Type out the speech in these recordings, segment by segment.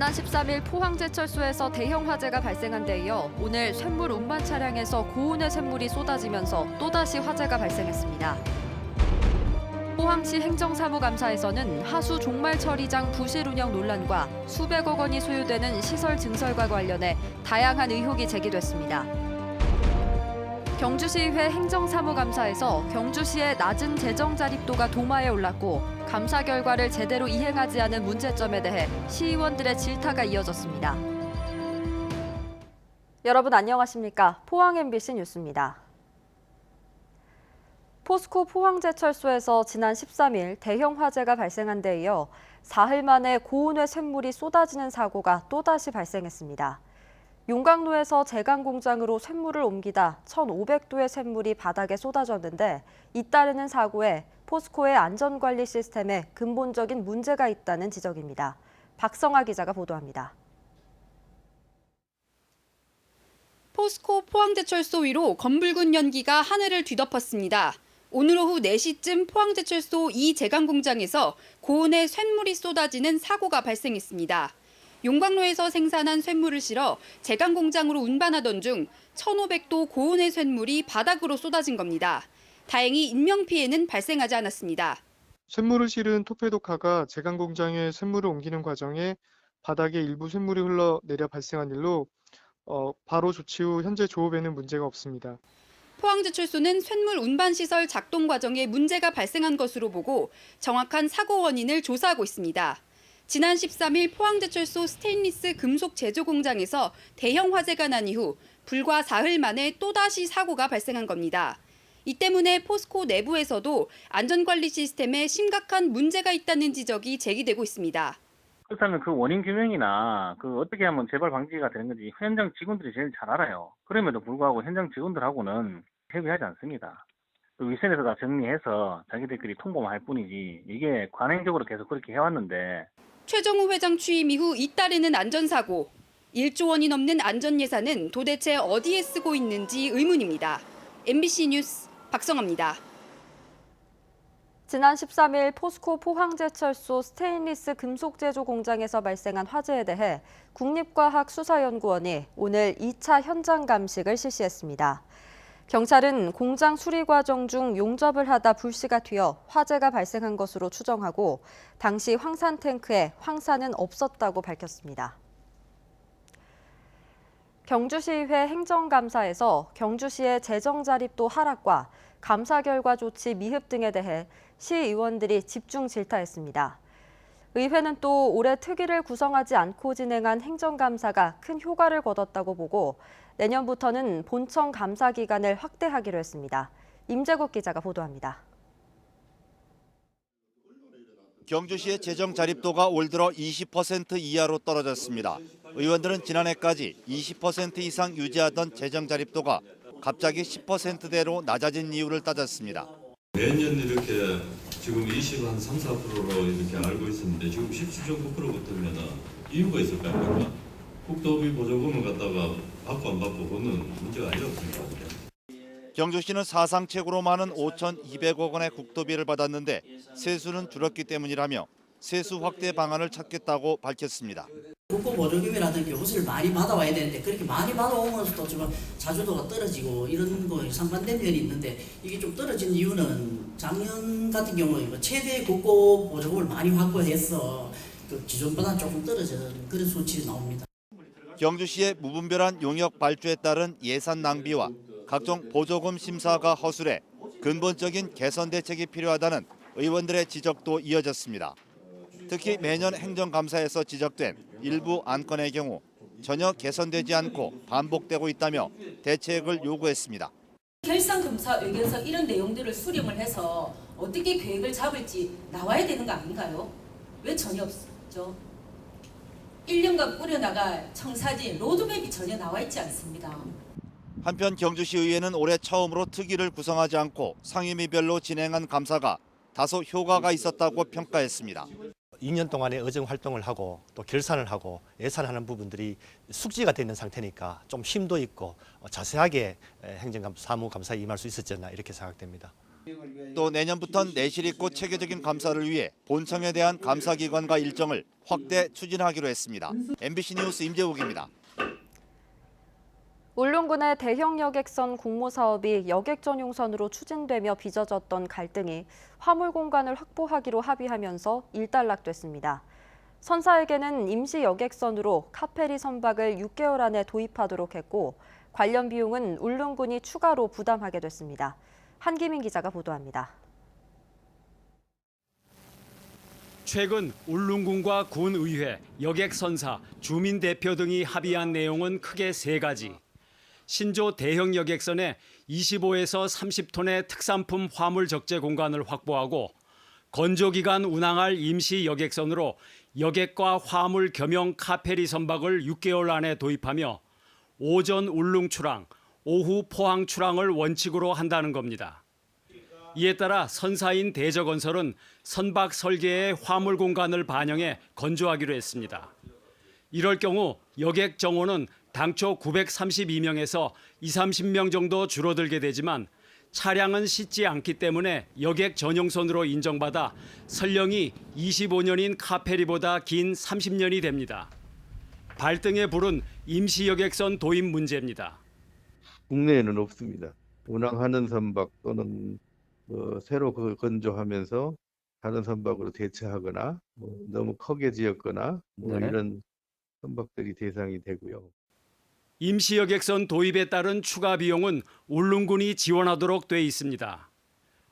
지난 13일 포항제철소에서 대형 화재가 발생한 데 이어 오늘 쇳물 운반 차량에서 고온의 쇳물이 쏟아지면서 또다시 화재가 발생했습니다. 포항시 행정사무감사에서는 하수 종말 처리장 부실 운영 논란과 수백억 원이 소요되는 시설 증설과 관련해 다양한 의혹이 제기됐습니다. 경주시의회 행정사무감사에서 경주시의 낮은 재정 자립도가 도마에 올랐고 감사 결과를 제대로 이행하지 않은 문제점에 대해 시의원들의 질타가 이어졌습니다. 여러분 안녕하십니까? 포항 MBC 뉴스입니다. 포스코 포항제철소에서 지난 13일 대형 화재가 발생한 데 이어 사흘 만에 고온의 쇳물이 쏟아지는 사고가 또다시 발생했습니다. 용광로에서 제강 공장으로 쇳물을 옮기다 1,500도의 쇳물이 바닥에 쏟아졌는데 잇따르는 사고에 포스코의 안전관리 시스템에 근본적인 문제가 있다는 지적입니다. 박성아 기자가 보도합니다. 포스코 포항제철소 위로 검붉은 연기가 하늘을 뒤덮었습니다. 오늘 오후 4시쯤 포항제철소 2 제강 공장에서 고온의 쇳물이 쏟아지는 사고가 발생했습니다. 용광로에서 생산한 쇳물을 실어 제강 공장으로 운반하던 중 1,500도 고온의 쇳물이 바닥으로 쏟아진 겁니다. 다행히 인명피해는 발생하지 않았습니다. 쇳물을 실은 토페도카가 제강 공장에 쇳물을 옮기는 과정에 바닥에 일부 쇳물이 흘러내려 발생한 일로 바로 조치 후 현재 조업에는 문제가 없습니다. 포항제철소는 쇳물 운반 시설 작동 과정에 문제가 발생한 것으로 보고 정확한 사고 원인을 조사하고 있습니다. 지난 13일 포항제철소 스테인리스 금속 제조 공장에서 대형 화재가 난 이후 불과 사흘 만에 또다시 사고가 발생한 겁니다. 이 때문에 포스코 내부에서도 안전관리 시스템에 심각한 문제가 있다는 지적이 제기되고 있습니다. 그렇다면 그 원인 규명이나 어떻게 하면 재발 방지가 되는 건지 현장 직원들이 제일 잘 알아요. 그럼에도 불구하고 현장 직원들하고는 협의하지 않습니다. 위생에서 다 정리해서 자기들끼리 통보만 할 뿐이지 이게 관행적으로 계속 그렇게 해왔는데 최정우 회장 취임 이후 잇따르는 안전사고, 1조 원이 넘는 안전 예산은 도대체 어디에 쓰고 있는지 의문입니다. MBC 뉴스 박성아입니다. 지난 13일 포스코 포항제철소 스테인리스 금속 제조 공장에서 발생한 화재에 대해 국립과학수사연구원이 오늘 2차 현장 감식을 실시했습니다. 경찰은 공장 수리 과정 중 용접을 하다 불씨가 튀어 화재가 발생한 것으로 추정하고 당시 황산 탱크에 황산은 없었다고 밝혔습니다. 경주시의회 행정감사에서 경주시의 재정 자립도 하락과 감사 결과 조치 미흡 등에 대해 시의원들이 집중 질타했습니다. 의회는 또 올해 특위를 구성하지 않고 진행한 행정감사가 큰 효과를 거뒀다고 보고 내년부터는 본청 감사 기간을 확대하기로 했습니다. 임재국 기자가 보도합니다. 경주시의 재정 자립도가 올 들어 20% 이하로 떨어졌습니다. 의원들은 지난해까지 20% 이상 유지하던 재정 자립도가 갑자기 10%대로 낮아진 이유를 따졌습니다. 매년 이렇게 지금 3, 4%로 이렇게 알고 있었는데 지금 17.9%부터면 이유가 있을 거 아닙니까? 국토비 보조금을 갖다가 받고 안 받고 그거는 문제가 아니라고 생각합니다. 경주시는 사상 최고로 많은 5,200억 원의 국토비를 받았는데 세수는 줄었기 때문이라며 세수 확대 방안을 찾겠다고 밝혔습니다. 국고 보조금이라든지 옷을 많이 받아와야 되는데 그렇게 많이 받아오면서도 좀 자주도가 떨어지고 이런 거 상반된 면이 있는데 이게 좀 떨어진 이유는 작년 같은 경우에 최대 국고 보조금을 많이 확보해서 기존보다 조금 떨어지는 그런 수치 나옵니다. 경주시의 무분별한 용역 발주에 따른 예산 낭비와 각종 보조금 심사가 허술해 근본적인 개선 대책이 필요하다는 의원들의 지적도 이어졌습니다. 특히 매년 행정감사에서 지적된 일부 안건의 경우 전혀 개선되지 않고 반복되고 있다며 대책을 요구했습니다. 결산검사 의견서 이런 내용들을 수렴을 해서 어떻게 계획을 잡을지 나와야 되는 거 아닌가요? 왜 전혀 없죠? 1년간 꾸려나갈 청사진 로드맵이 전혀 나와 있지 않습니다. 한편 경주시의회는 올해 처음으로 특위를 구성하지 않고 상임위별로 진행한 감사가 다소 효과가 있었다고 평가했습니다. 2년 동안의 의정 활동을 하고 또 결산을 하고 예산하는 부분들이 숙지가 되어 있는 상태니까 좀 힘도 있고 자세하게 행정사무감사에 임할 수 있었지 않나 이렇게 생각됩니다. 또 내년부턴 내실 있고 체계적인 감사를 위해 본청에 대한 감사 기관과 일정을 확대 추진하기로 했습니다. MBC 뉴스 임재욱입니다. 울릉군의 대형 여객선 공모 사업이 여객 전용선으로 추진되며 빚어졌던 갈등이 화물 공간을 확보하기로 합의하면서 일단락됐습니다. 선사에게는 임시 여객선으로 카페리 선박을 6개월 안에 도입하도록 했고 관련 비용은 울릉군이 추가로 부담하게 됐습니다. 한기민 기자가 보도합니다. 최근 울릉군과 군의회, 여객선사, 주민대표 등이 합의한 내용은 크게 3가지. 신조 대형 여객선에 25에서 30톤의 특산품 화물 적재 공간을 확보하고 건조기간 운항할 임시 여객선으로 여객과 화물 겸용 카페리 선박을 6개월 안에 도입하며 오전 울릉 출항, 오후 포항 출항을 원칙으로 한다는 겁니다. 이에 따라 선사인 대저건설은 선박 설계의 화물 공간을 반영해 건조하기로 했습니다. 이럴 경우 여객 정원은 당초 932명에서 20-30명 정도 줄어들게 되지만 차량은 싣지 않기 때문에 여객 전용선으로 인정받아 설령이 25년인 카페리보다 긴 30년이 됩니다. 발등에 부른 임시 여객선 도입 문제입니다. 국내에는 없습니다. 운항하는 선박 또는 새로 건조하면서 다른 선박으로 대체하거나 너무 크게 지었거나 이런 선박들이 대상이 되고요. 임시 여객선 도입에 따른 추가 비용은 울릉군이 지원하도록 돼 있습니다.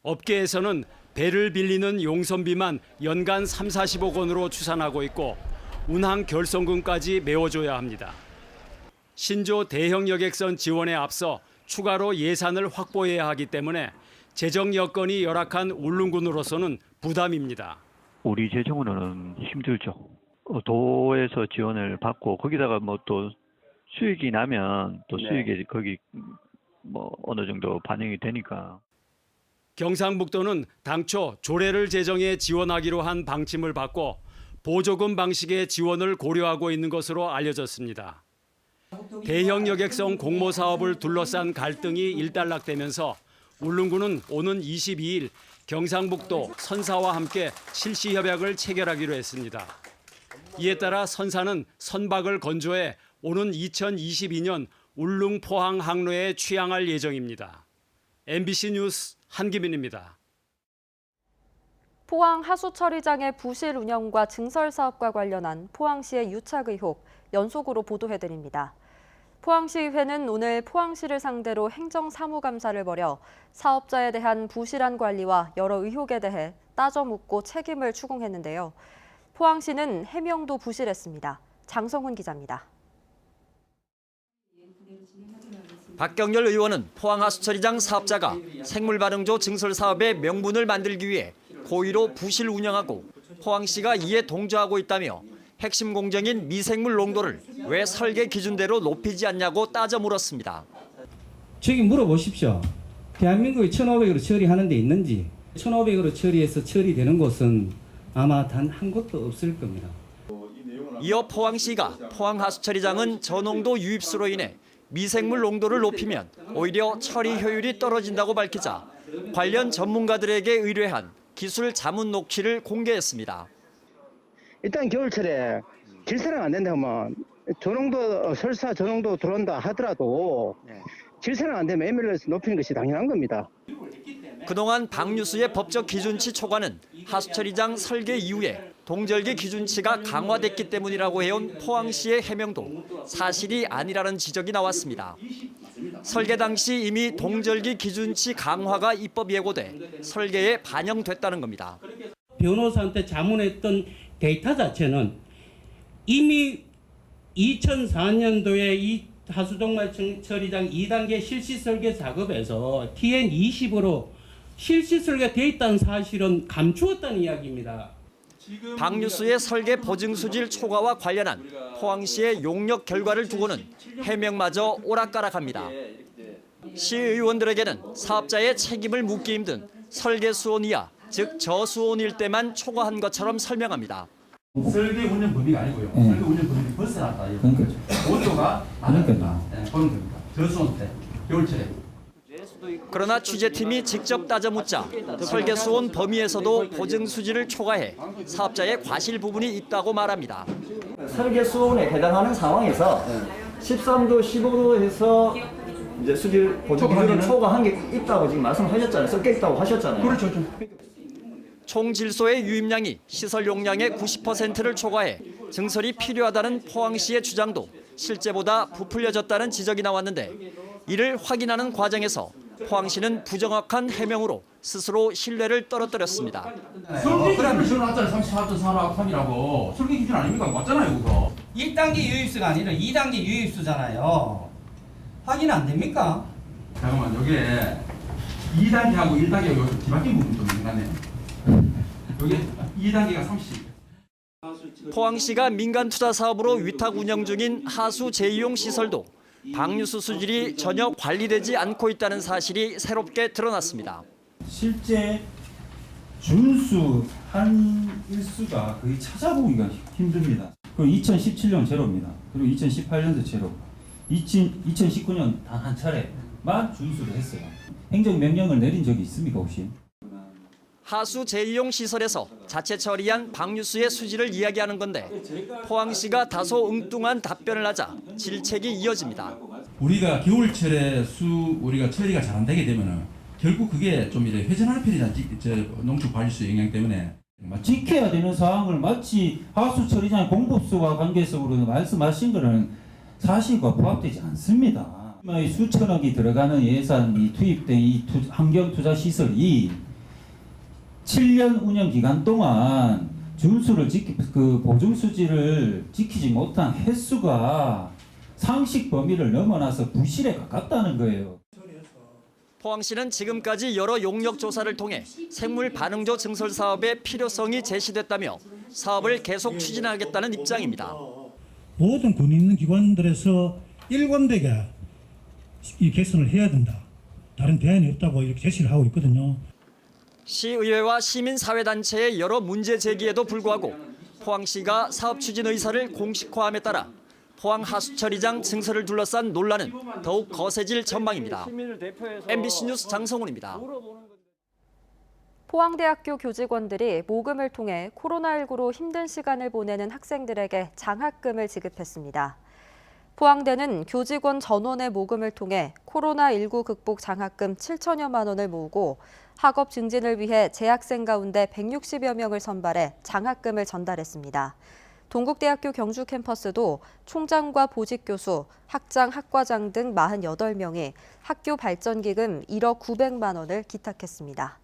업계에서는 배를 빌리는 용선비만 연간 30-40억 원으로 추산하고 있고 운항 결손금까지 메워줘야 합니다. 신조 대형 여객선 지원에 앞서 추가로 예산을 확보해야 하기 때문에 재정 여건이 열악한 울릉군으로서는 부담입니다. 우리 재정으로는 힘들죠. 도에서 지원을 받고 거기다가 또 수익이 나면 또 수익이 거기 어느 정도 반영이 되니까. 경상북도는 당초 조례를 제정해 지원하기로 한 방침을 바꿔 보조금 방식의 지원을 고려하고 있는 것으로 알려졌습니다. 대형 여객선 공모 사업을 둘러싼 갈등이 일단락되면서 울릉군은 오는 22일 경상북도 선사와 함께 실시 협약을 체결하기로 했습니다. 이에 따라 선사는 선박을 건조해 오는 2022년 울릉 포항 항로에 취항할 예정입니다. MBC 뉴스 한기민입니다. 포항 하수처리장의 부실 운영과 증설 사업과 관련한 포항시의 유착 의혹 연속으로 보도해드립니다. 포항시의회는 오늘 포항시를 상대로 행정사무감사를 벌여 사업자에 대한 부실한 관리와 여러 의혹에 대해 따져 묻고 책임을 추궁했는데요. 포항시는 해명도 부실했습니다. 장성훈 기자입니다. 박경열 의원은 포항하수처리장 사업자가 생물반응조 증설 사업의 명분을 만들기 위해 고의로 부실 운영하고 포항시가 이에 동조하고 있다며 핵심 공정인 미생물 농도를 왜 설계 기준대로 높이지 않냐고 따져 물었습니다. 저기 물어보십시오. 대한민국에 1,500으로 처리하는 데 있는지 1,500으로 처리해서 처리되는 곳은 아마 단 한 곳도 없을 겁니다. 이어 포항시가 포항하수처리장은 저농도 유입수로 인해 미생물 농도를 높이면 오히려 처리 효율이 떨어진다고 밝히자 관련 전문가들에게 의뢰한 기술 자문 녹취를 공개했습니다. 일단 겨울철에 질서랑 안 된다 하면 저농도 설사 저농도 들어온다 하더라도 질서랑 안 되면 MLS 높이는 것이 당연한 겁니다. 그동안 방류수의 법적 기준치 초과는 하수처리장 설계 이후에 동절기 기준치가 강화됐기 때문이라고 해온 포항시의 해명도 사실이 아니라는 지적이 나왔습니다. 설계 당시 이미 동절기 기준치 강화가 입법 예고돼 설계에 반영됐다는 겁니다. 변호사한테 자문했던 데이터 자체는 이미 2004년도에 이 하수종말 처리장 2단계 실시 설계 작업에서 TN20으로 실시 설계되어 있다는 사실은 감추었다는 이야기입니다. 방류수의 설계 보증 수질 초과와 관련한 포항시의 용역 결과를 두고는 해명마저 오락가락합니다. 시의원들에게는 사업자의 책임을 묻기 힘든 설계 수온 이하, 즉 저수온일 때만 초과한 것처럼 설명합니다. 설계 운영 범위가 아니고요. 설계 운영 범위 벗어났다. 온도가 많은 겁니다. 그런 겁니다. 저수온 때, 겨울철에. 그러나 취재팀이 직접 따져 묻자 설계수원 범위에서도 보증 수지를 초과해 사업자의 과실 부분이 있다고 말합니다. 설계수원에 해당하는 상황에서 13도, 15도에서 이제 수질 보증 기준을 초과한 게 있다고 지금 말씀하셨잖아요. 섞여 있다고 하셨잖아요. 그렇죠. 총 질소의 유입량이 시설 용량의 90%를 초과해 증설이 필요하다는 포항시의 주장도 실제보다 부풀려졌다는 지적이 나왔는데 이를 확인하는 과정에서 포항시는 부정확한 해명으로 스스로 신뢰를 떨어뜨렸습니다. 설계 기준을 지원하잖아요. 34도 산업함이라고. 설계 기준 아닙니까? 맞잖아요, 그거. 1단계 유입수가 아니라 2단계 유입수잖아요. 확인 안 됩니까? 잠깐만, 여기에 2단계하고 1단계가 여기서 뒤바뀐 부분이 좀 있나네요. 여기 2단계가 30. 포항시가 민간 투자 사업으로 위탁 운영 중인 하수 재이용 시설도 방류수 수질이 전혀 관리되지 않고 있다는 사실이 새롭게 드러났습니다. 실제 준수 한 일수가 거의 찾아보기가 힘듭니다. 그리고 2017년 제로입니다. 그리고 2018년도 제로. 2019년 단 한 차례만 준수를 했어요. 행정명령을 내린 적이 있습니까 혹시? 하수 재이용 시설에서 자체 처리한 방류수의 수질을 이야기하는 건데 포항시가 다소 엉뚱한 답변을 하자 질책이 이어집니다. 우리가 겨울철에 우리가 처리가 잘 안 되게 되면은 결국 그게 좀 이제 회전하는 편이잖아. 농축 관리수 영향 때문에. 지켜야 되는 사항을 마치 하수 처리장 공급수와 관계성으로 말씀하신 거는 사실과 부합되지 않습니다. 수천억이 들어가는 예산이 투입된 이 환경투자 시설이 7년 운영 기간 동안 준수를 보증 수지를 지키지 못한 횟수가 상식 범위를 넘어나서 부실에 가깝다는 거예요. 포항시는 지금까지 여러 용역 조사를 통해 생물 반응조 증설 사업의 필요성이 제시됐다며 사업을 계속 추진하겠다는 입장입니다. 모든 권위 있는 기관들에서 일관되게 이 개선을 해야 된다. 다른 대안이 없다고 이렇게 제시를 하고 있거든요. 시의회와 시민사회단체의 여러 문제 제기에도 불구하고 포항시가 사업 추진 의사를 공식화함에 따라 포항 하수처리장 증설을 둘러싼 논란은 더욱 거세질 전망입니다. MBC 뉴스 장성훈입니다. 포항대학교 교직원들이 모금을 통해 코로나19로 힘든 시간을 보내는 학생들에게 장학금을 지급했습니다. 포항대는 교직원 전원의 모금을 통해 코로나19 극복 장학금 7천여만 원을 모으고 학업 증진을 위해 재학생 가운데 160여 명을 선발해 장학금을 전달했습니다. 동국대학교 경주 캠퍼스도 총장과 보직교수, 학장, 학과장 등 48명이 학교 발전기금 1억 900만 원을 기탁했습니다.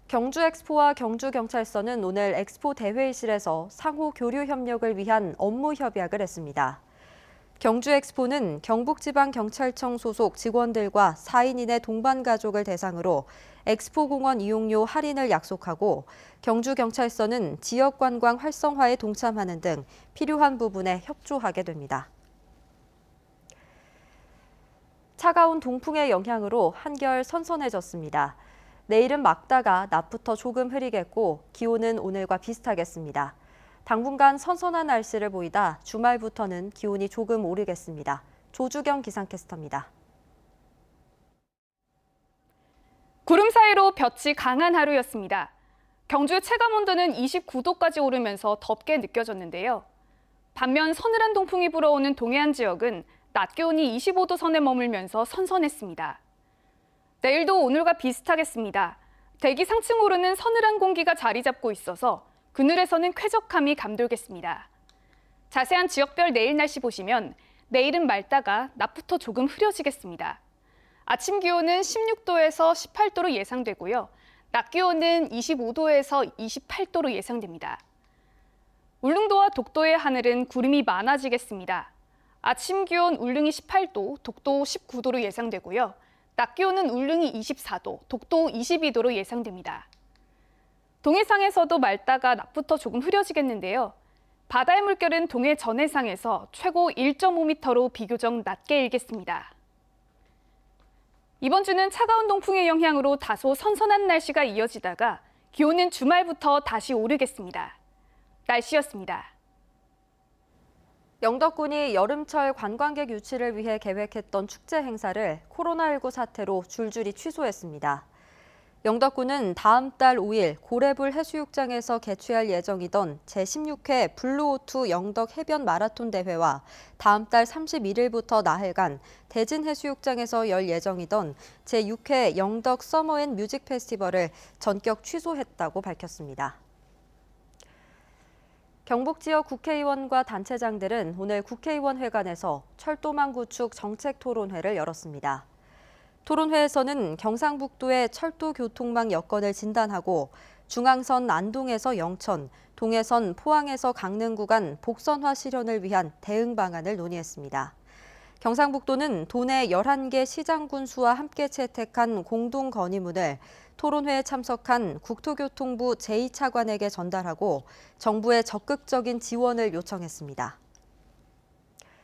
경주엑스포와 경주경찰서는 오늘 엑스포 대회의실에서 상호 교류 협력을 위한 업무 협약을 했습니다. 경주엑스포는 경북지방경찰청 소속 직원들과 4인인의 동반 가족을 대상으로 엑스포 공원 이용료 할인을 약속하고 경주경찰서는 지역 관광 활성화에 동참하는 등 필요한 부분에 협조하게 됩니다. 차가운 동풍의 영향으로 한결 선선해졌습니다. 내일은 맑다가 낮부터 조금 흐리겠고 기온은 오늘과 비슷하겠습니다. 당분간 선선한 날씨를 보이다 주말부터는 기온이 조금 오르겠습니다. 조주경 기상캐스터입니다. 구름 사이로 볕이 강한 하루였습니다. 경주 체감온도는 29도까지 오르면서 덥게 느껴졌는데요. 반면 서늘한 동풍이 불어오는 동해안 지역은 낮 기온이 25도 선에 머물면서 선선했습니다. 내일도 오늘과 비슷하겠습니다. 대기 상층 오르는 서늘한 공기가 자리 잡고 있어서 그늘에서는 쾌적함이 감돌겠습니다. 자세한 지역별 내일 날씨 보시면 내일은 맑다가 낮부터 조금 흐려지겠습니다. 아침 기온은 16도에서 18도로 예상되고요. 낮 기온은 25도에서 28도로 예상됩니다. 울릉도와 독도의 하늘은 구름이 많아지겠습니다. 아침 기온 울릉이 18도, 독도 19도로 예상되고요. 낮 기온은 울릉이 24도, 독도 22도로 예상됩니다. 동해상에서도 맑다가 낮부터 조금 흐려지겠는데요. 바다의 물결은 동해 전해상에서 최고 1.5m로 비교적 낮게 일겠습니다. 이번 주는 차가운 동풍의 영향으로 다소 선선한 날씨가 이어지다가 기온은 주말부터 다시 오르겠습니다. 날씨였습니다. 영덕군이 여름철 관광객 유치를 위해 계획했던 축제 행사를 코로나19 사태로 줄줄이 취소했습니다. 영덕군은 다음 달 5일 고래불 해수욕장에서 개최할 예정이던 제16회 블루오투 영덕 해변 마라톤 대회와 다음 달 31일부터 나흘간 대진 해수욕장에서 열 예정이던 제6회 영덕 서머 앤 뮤직 페스티벌을 전격 취소했다고 밝혔습니다. 경북 지역 국회의원과 단체장들은 오늘 국회의원 회관에서 철도망 구축 정책 토론회를 열었습니다. 토론회에서는 경상북도의 철도 교통망 여건을 진단하고 중앙선 안동에서 영천, 동해선 포항에서 강릉 구간 복선화 실현을 위한 대응 방안을 논의했습니다. 경상북도는 도내 11개 시장 군수와 함께 채택한 공동 건의문을 토론회에 참석한 국토교통부 제2차관에게 전달하고 정부의 적극적인 지원을 요청했습니다.